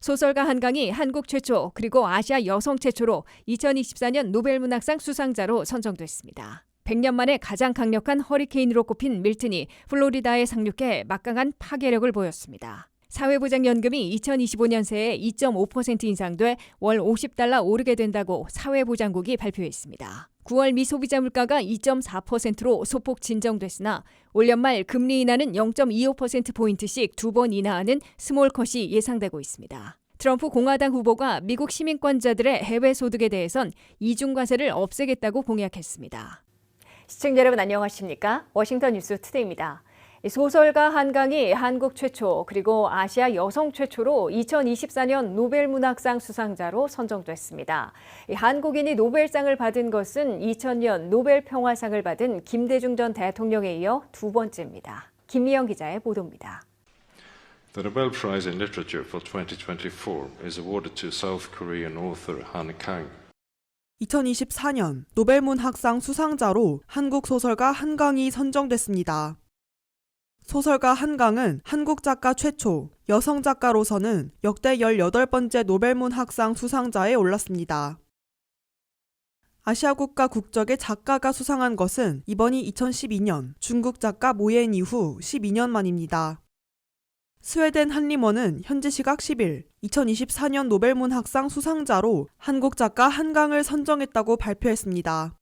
소설가 한강이 한국 최초 그리고 아시아 여성 최초로 2024년 노벨문학상 수상자로 선정됐습니다. 100년 만에 가장 강력한 허리케인으로 꼽힌 밀튼이 플로리다에 상륙해 막강한 파괴력을 보였습니다. 사회보장연금이 2025년 새에 2.5% 인상돼 월 $50 오르게 된다고 사회보장국이 발표했습니다. 9월 미소비자 물가가 2.4%로 소폭 진정됐으나 올 연말 금리 인하는 0.25%포인트씩 2번 인하하는 스몰컷이 예상되고 있습니다. 트럼프 공화당 후보가 미국 시민권자들의 해외 소득에 대해선 이중과세를 없애겠다고 공약했습니다. 시청자 여러분 안녕하십니까? 워싱턴 뉴스 투데이입니다. 소설가 한강이 한국 최초 그리고 아시아 여성 최초로 2024년 노벨문학상 수상자로 선정됐습니다. 한국인이 노벨상을 받은 것은 2000년 노벨평화상을 받은 김대중 전 대통령에 이어 두 번째입니다. 김미영 기자의 보도입니다. The Nobel Prize in Literature for 2024 is awarded to South Korean author Han Kang. 2024년 노벨문학상 수상자로 한국 소설가 한강이 선정됐습니다. 소설가 한강은 한국 작가 최초, 여성 작가로서는 역대 18번째 노벨문학상 수상자에 올랐습니다. 아시아 국가 국적의 작가가 수상한 것은 이번이 2012년 중국 작가 모옌 이후 12년 만입니다. 스웨덴 한림원은 현지 시각 10일 2024년 노벨문학상 수상자로 한국 작가 한강을 선정했다고 발표했습니다.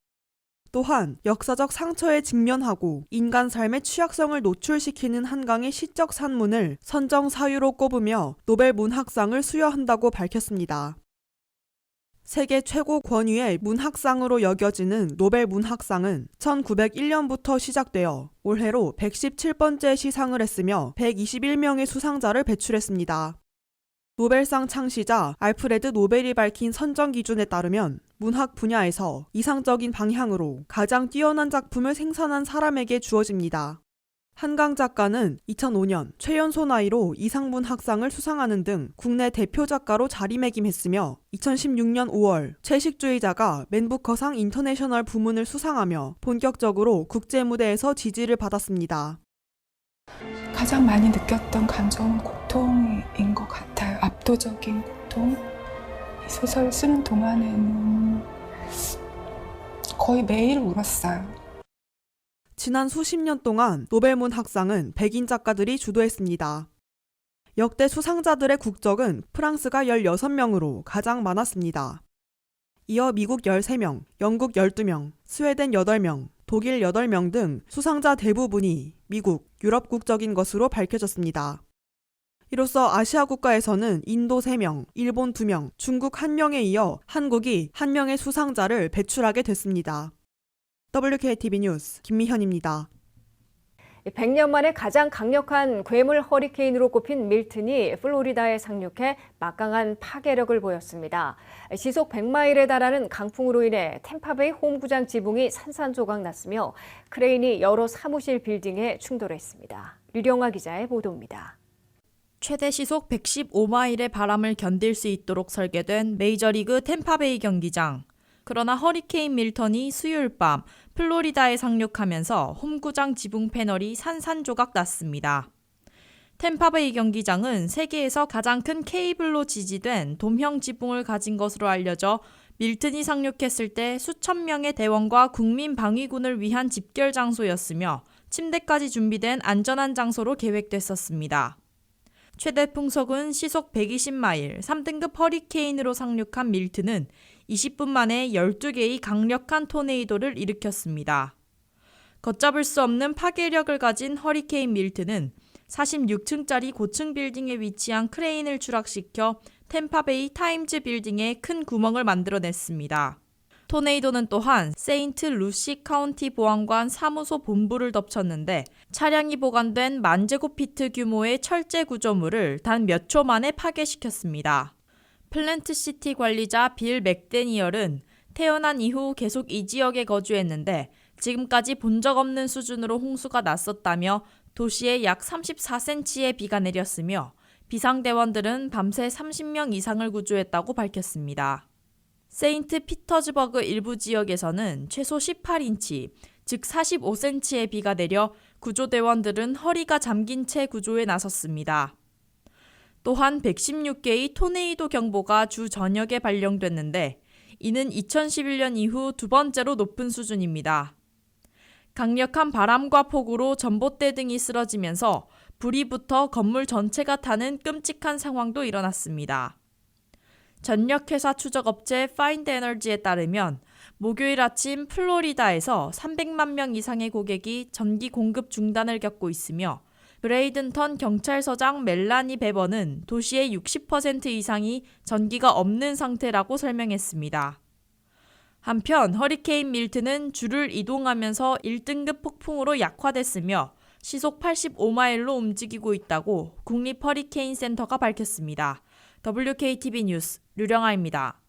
또한 역사적 상처에 직면하고 인간 삶의 취약성을 노출시키는 한강의 시적 산문을 선정 사유로 꼽으며 노벨 문학상을 수여한다고 밝혔습니다. 세계 최고 권위의 문학상으로 여겨지는 노벨 문학상은 1901년부터 시작되어 올해로 117번째 시상을 했으며 121명의 수상자를 배출했습니다. 노벨상 창시자 알프레드 노벨이 밝힌 선정 기준에 따르면 문학 분야에서 이상적인 방향으로 가장 뛰어난 작품을 생산한 사람에게 주어집니다. 한강 작가는 2005년 최연소 나이로 이상문학상을 수상하는 등 국내 대표 작가로 자리매김했으며 2016년 5월 채식주의자가 맨부커상 인터내셔널 부문을 수상하며 본격적으로 국제무대에서 지지를 받았습니다. 가장 많이 느꼈던 감정은 고통인 것 같아요. 압도적인 고통. 이 소설을 쓰는 동안에는 거의 매일 울었어요. 지난 수십 년 동안 노벨문학상은 백인 작가들이 주도했습니다. 역대 수상자들의 국적은 프랑스가 16명으로 가장 많았습니다. 이어 미국 13명, 영국 12명, 스웨덴 8명, 독일 8명 등 수상자 대부분이 미국, 유럽 국적인 것으로 밝혀졌습니다. 이로써 아시아 국가에서는 인도 3명, 일본 2명, 중국 1명에 이어 한국이 1명의 수상자를 배출하게 됐습니다. WKTV 뉴스 김미현입니다. 100년 만에 가장 강력한 괴물 허리케인으로 꼽힌 밀튼이 플로리다에 상륙해 막강한 파괴력을 보였습니다. 시속 100마일에 달하는 강풍으로 인해 템파베이 홈구장 지붕이 산산조각 났으며 크레인이 여러 사무실 빌딩에 충돌했습니다. 류령아 기자의 보도입니다. 최대 시속 115마일의 바람을 견딜 수 있도록 설계된 메이저리그 템파베이 경기장. 그러나 허리케인 밀턴이 수요일 밤 플로리다에 상륙하면서 홈구장 지붕 패널이 산산조각 났습니다. 템파베이 경기장은 세계에서 가장 큰 케이블로 지지된 돔형 지붕을 가진 것으로 알려져 밀튼이 상륙했을 때 수천 명의 대원과 국민 방위군을 위한 집결 장소였으며 침대까지 준비된 안전한 장소로 계획됐었습니다. 최대 풍속은 시속 120마일, 3등급 허리케인으로 상륙한 밀튼은 20분 만에 12개의 강력한 토네이도를 일으켰습니다. 걷잡을 수 없는 파괴력을 가진 허리케인 밀튼은 46층짜리 고층 빌딩에 위치한 크레인을 추락시켜 템파베이 타임즈 빌딩에 큰 구멍을 만들어냈습니다. 토네이도는 또한 세인트 루시 카운티 보안관 사무소 본부를 덮쳤는데 차량이 보관된 10,000제곱피트 규모의 철제 구조물을 단 몇 초 만에 파괴시켰습니다. 플랜트시티 관리자 빌 맥데니얼은 태어난 이후 계속 이 지역에 거주했는데 지금까지 본 적 없는 수준으로 홍수가 났었다며 도시에 약 34cm의 비가 내렸으며 비상대원들은 밤새 30명 이상을 구조했다고 밝혔습니다. 세인트 피터즈버그 일부 지역에서는 최소 18인치, 즉 45cm의 비가 내려 구조대원들은 허리가 잠긴 채 구조에 나섰습니다. 또한 116개의 토네이도 경보가 주 전역에 발령됐는데 이는 2011년 이후 두 번째로 높은 수준입니다. 강력한 바람과 폭우로 전봇대 등이 쓰러지면서 불이 붙어 건물 전체가 타는 끔찍한 상황도 일어났습니다. 전력회사 추적업체 파인드 에너지에 따르면 목요일 아침 플로리다에서 300만 명 이상의 고객이 전기 공급 중단을 겪고 있으며 브레이든턴 경찰서장 멜라니 베버는 도시의 60% 이상이 전기가 없는 상태라고 설명했습니다. 한편 허리케인 밀튼은 주를 이동하면서 1등급 폭풍으로 약화됐으며 시속 85마일로 움직이고 있다고 국립 허리케인 센터가 밝혔습니다. WKTV 뉴스 류령아입니다.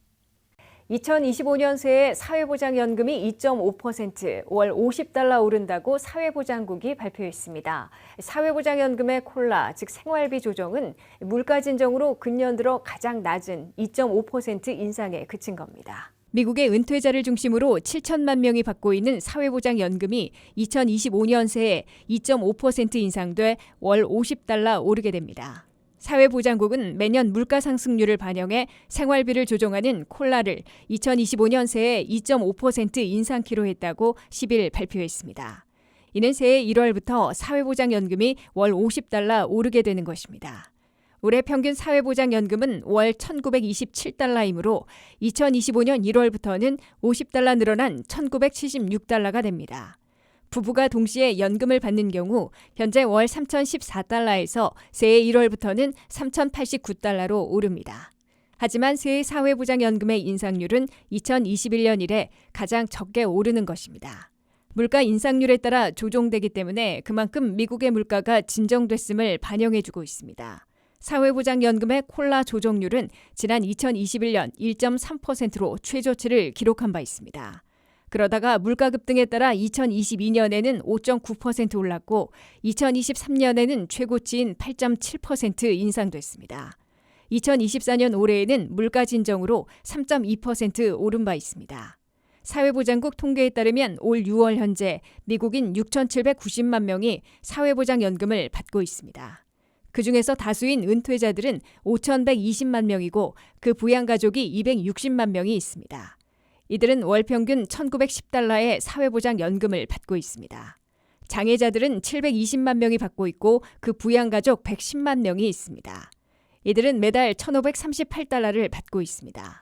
2025년 새해 사회보장연금이 2.5% 월 $50 오른다고 사회보장국이 발표했습니다. 사회보장연금의 콜라, 즉 생활비 조정은 물가 진정으로 근년 들어 가장 낮은 2.5% 인상에 그친 겁니다. 미국의 은퇴자를 중심으로 7천만 명이 받고 있는 사회보장연금이 2025년 새해 2.5% 인상돼 월 $50 오르게 됩니다. 사회보장국은 매년 물가 상승률을 반영해 생활비를 조정하는 콜라를 2025년 새해 2.5% 인상키로 했다고 10일 발표했습니다. 이는 새해 1월부터 사회보장연금이 월 $50 오르게 되는 것입니다. 올해 평균 사회보장연금은 월 $1,927이므로 2025년 1월부터는 $50 늘어난 $1,976가 됩니다. 부부가 동시에 연금을 받는 경우 현재 월 $3,014에서 새해 1월부터는 $3,089로 오릅니다. 하지만 새해 사회보장연금의 인상률은 2021년 이래 가장 적게 오르는 것입니다. 물가 인상률에 따라 조정되기 때문에 그만큼 미국의 물가가 진정됐음을 반영해주고 있습니다. 사회보장연금의 콜라 조정률은 지난 2021년 1.3%로 최저치를 기록한 바 있습니다. 그러다가 물가 급등에 따라 2022년에는 5.9% 올랐고 2023년에는 최고치인 8.7% 인상됐습니다. 2024년 올해에는 물가 진정으로 3.2% 오른 바 있습니다. 사회보장국 통계에 따르면 올 6월 현재 미국인 6,790만 명이 사회보장연금을 받고 있습니다. 그중에서 다수인 은퇴자들은 5,120만 명이고 그 부양가족이 260만 명이 있습니다. 이들은 월 평균 $1,910의 사회보장연금을 받고 있습니다. 장애자들은 720만 명이 받고 있고 그 부양가족 110만 명이 있습니다. 이들은 매달 $1,538를 받고 있습니다.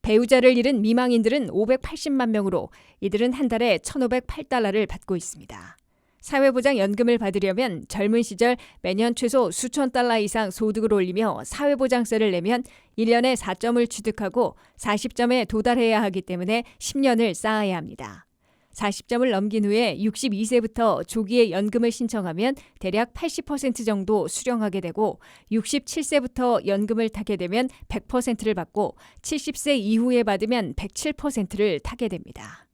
배우자를 잃은 미망인들은 580만 명으로 이들은 한 달에 $1,508를 받고 있습니다. 사회보장연금을 받으려면 젊은 시절 매년 최소 수천 달러 이상 소득을 올리며 사회보장세를 내면 1년에 4점을 취득하고 40점에 도달해야 하기 때문에 10년을 쌓아야 합니다. 40점을 넘긴 후에 62세부터 조기에 연금을 신청하면 대략 80% 정도 수령하게 되고 67세부터 연금을 타게 되면 100%를 받고 70세 이후에 받으면 107%를 타게 됩니다.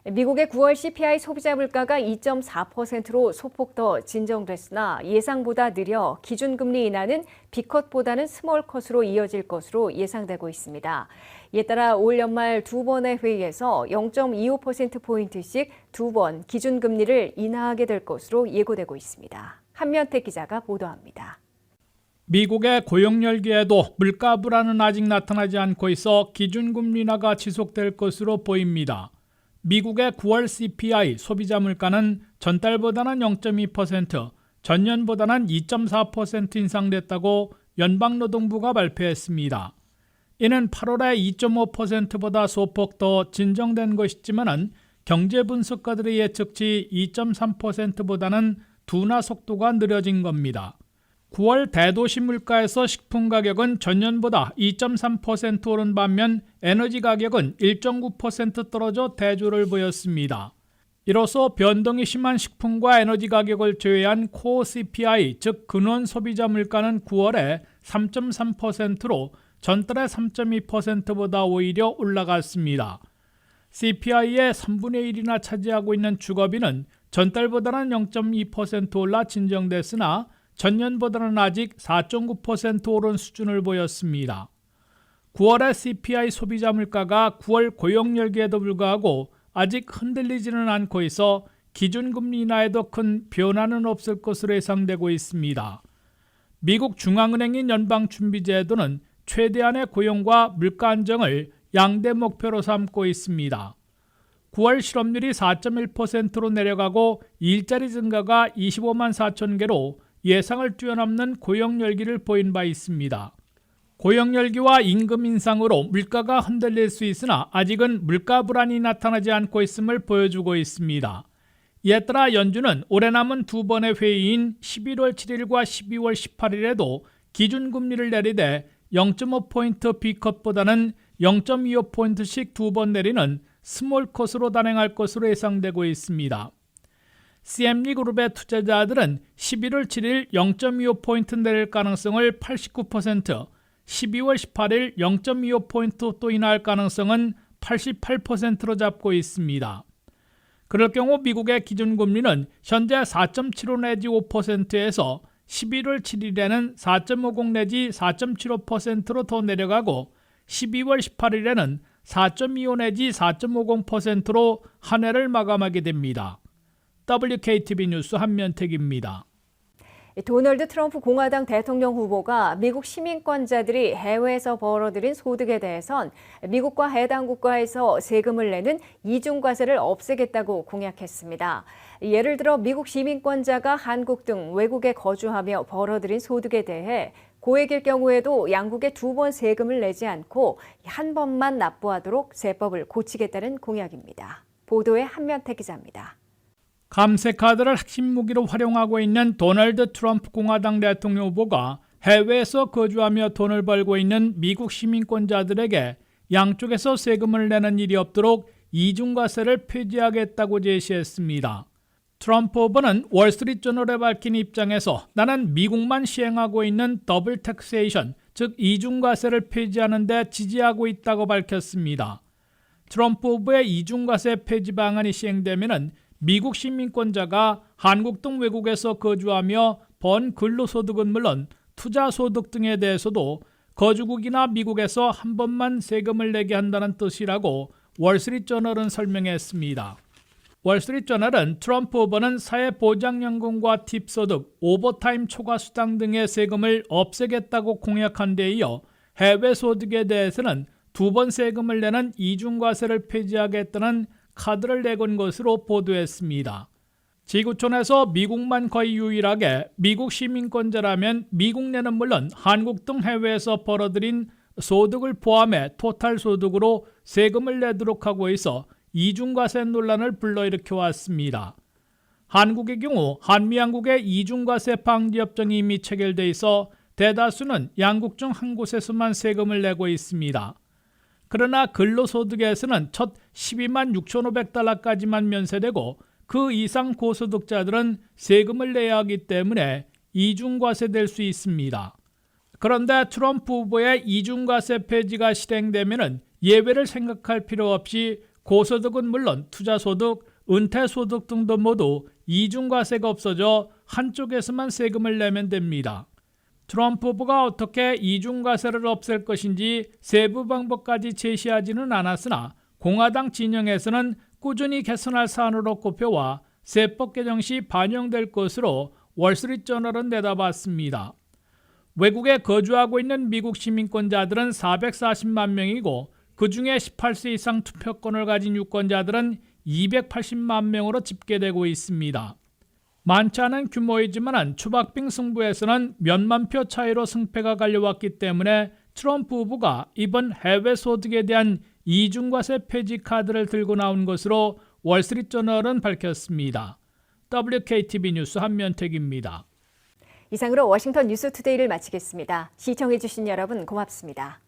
미국의 9월 CPI 소비자 물가가 2.4%로 소폭 더 진정됐으나 예상보다 느려 기준금리 인하는 B컷보다는 스몰컷으로 이어질 것으로 예상되고 있습니다. 이에 따라 올 연말 두 번의 회의에서 0.25%포인트씩 두 번 기준금리를 인하하게 될 것으로 예고되고 있습니다. 한면택 기자가 보도합니다. 미국의 고용 열기에도 물가 불안은 아직 나타나지 않고 있어 기준금리 인하가 지속될 것으로 보입니다. 미국의 9월 CPI 소비자 물가는 전달보다는 0.2%, 전년보다는 2.4% 인상됐다고 연방노동부가 발표했습니다. 이는 8월에 2.5%보다 소폭 더 진정된 것이지만 경제 분석가들의 예측치 2.3%보다는 둔화 속도가 느려진 겁니다. 9월 대도시 물가에서 식품 가격은 전년보다 2.3% 오른 반면 에너지 가격은 1.9% 떨어져 대조를 보였습니다. 이로써 변동이 심한 식품과 에너지 가격을 제외한 코어 CPI, 즉 근원 소비자 물가는 9월에 3.3%로 전달의 3.2%보다 오히려 올라갔습니다. CPI의 3분의 1이나 차지하고 있는 주거비는 전달보다는 0.2% 올라 진정됐으나 전년보다는 아직 4.9% 오른 수준을 보였습니다. 9월의 CPI 소비자 물가가 9월 고용 열기에도 불구하고 아직 흔들리지는 않고 있어 기준금리 인하에도 큰 변화는 없을 것으로 예상되고 있습니다. 미국 중앙은행인 연방준비제도는 최대한의 고용과 물가 안정을 양대 목표로 삼고 있습니다. 9월 실업률이 4.1%로 내려가고 일자리 증가가 25만 4천 개로 예상을 뛰어넘는 고용 열기를 보인 바 있습니다. 고용 열기와 임금 인상으로 물가가 흔들릴 수 있으나 아직은 물가 불안이 나타나지 않고 있음을 보여주고 있습니다. 이에 따라 연준은 올해 남은 두 번의 회의인 11월 7일과 12월 18일에도 기준금리를 내리되 0.5포인트 B컷보다는 0.25포인트씩 두 번 내리는 스몰컷으로 단행할 것으로 예상되고 있습니다. CME 그룹의 투자자들은 11월 7일 0.25포인트 내릴 가능성을 89%, 12월 18일 0.25포인트 또 인하할 가능성은 88%로 잡고 있습니다. 그럴 경우 미국의 기준금리는 현재 4.75 내지 5%에서 11월 7일에는 4.50 내지 4.75%로 더 내려가고 12월 18일에는 4.25 내지 4.50%로 한 해를 마감하게 됩니다. WKTV 뉴스 한면택입니다. 도널드 트럼프 공화당 대통령 후보가 미국 시민권자들이 해외에서 벌어들인 소득에 대해선 미국과 해당 국가에서 세금을 내는 이중과세를 없애겠다고 공약했습니다. 예를 들어 미국 시민권자가 한국 등 외국에 거주하며 벌어들인 소득에 대해 고액일 경우에도 양국에 두 번 세금을 내지 않고 한 번만 납부하도록 세법을 고치겠다는 공약입니다. 보도에 한면택 기자입니다. 감세카드를 핵심 무기로 활용하고 있는 도널드 트럼프 공화당 대통령 후보가 해외에서 거주하며 돈을 벌고 있는 미국 시민권자들에게 양쪽에서 세금을 내는 일이 없도록 이중과세를 폐지하겠다고 제시했습니다. 트럼프 후보는 월스트리트저널에 밝힌 입장에서 나는 미국만 시행하고 있는 더블 텍세이션, 즉 이중과세를 폐지하는 데 지지하고 있다고 밝혔습니다. 트럼프 후보의 이중과세 폐지 방안이 시행되면 미국 시민권자가 한국 등 외국에서 거주하며 번 근로소득은 물론 투자소득 등에 대해서도 거주국이나 미국에서 한 번만 세금을 내게 한다는 뜻이라고 월스트리트저널은 설명했습니다. 월스트리트저널은 트럼프 후보는 사회보장연금과 팁소득, 오버타임 초과수당 등의 세금을 없애겠다고 공약한 데 이어 해외 소득에 대해서는 두 번 세금을 내는 이중과세를 폐지하겠다는 카드를 내건 것으로 보도했습니다. 지구촌에서 미국만 거의 유일하게 미국 시민권자라면 미국 내는 물론 한국 등 해외에서 벌어들인 소득을 포함해 토탈 소득으로 세금을 내도록 하고 있어 이중과세 논란을 불러일으켜 왔습니다. 한국의 경우 한미양국의 이중과세 방지협정이 이미 체결돼 있어 대다수는 양국 중 한 곳에서만 세금을 내고 있습니다. 그러나 근로소득에서는 첫 12만 6,500달러까지만 면세되고 그 이상 고소득자들은 세금을 내야 하기 때문에 이중과세될 수 있습니다. 그런데 트럼프 후보의 이중과세 폐지가 실행되면 예외를 생각할 필요 없이 고소득은 물론 투자소득, 은퇴소득 등도 모두 이중과세가 없어져 한쪽에서만 세금을 내면 됩니다. 트럼프 후보가 어떻게 이중과세를 없앨 것인지 세부 방법까지 제시하지는 않았으나 공화당 진영에서는 꾸준히 개선할 사안으로 꼽혀와 세법 개정 시 반영될 것으로 월스트리트저널은 내다봤습니다. 외국에 거주하고 있는 미국 시민권자들은 440만 명이고 그중에 18세 이상 투표권을 가진 유권자들은 280만 명으로 집계되고 있습니다. 많지 않은 규모이지만 추박빙 승부에서는 몇만 표 차이로 승패가 갈려왔기 때문에 트럼프 후보가 이번 해외 소득에 대한 이중과세 폐지 카드를 들고 나온 것으로 월스트리트저널은 밝혔습니다. WKTV 뉴스 한면택입니다. 이상으로 워싱턴 뉴스투데이를 마치겠습니다. 시청해주신 여러분 고맙습니다.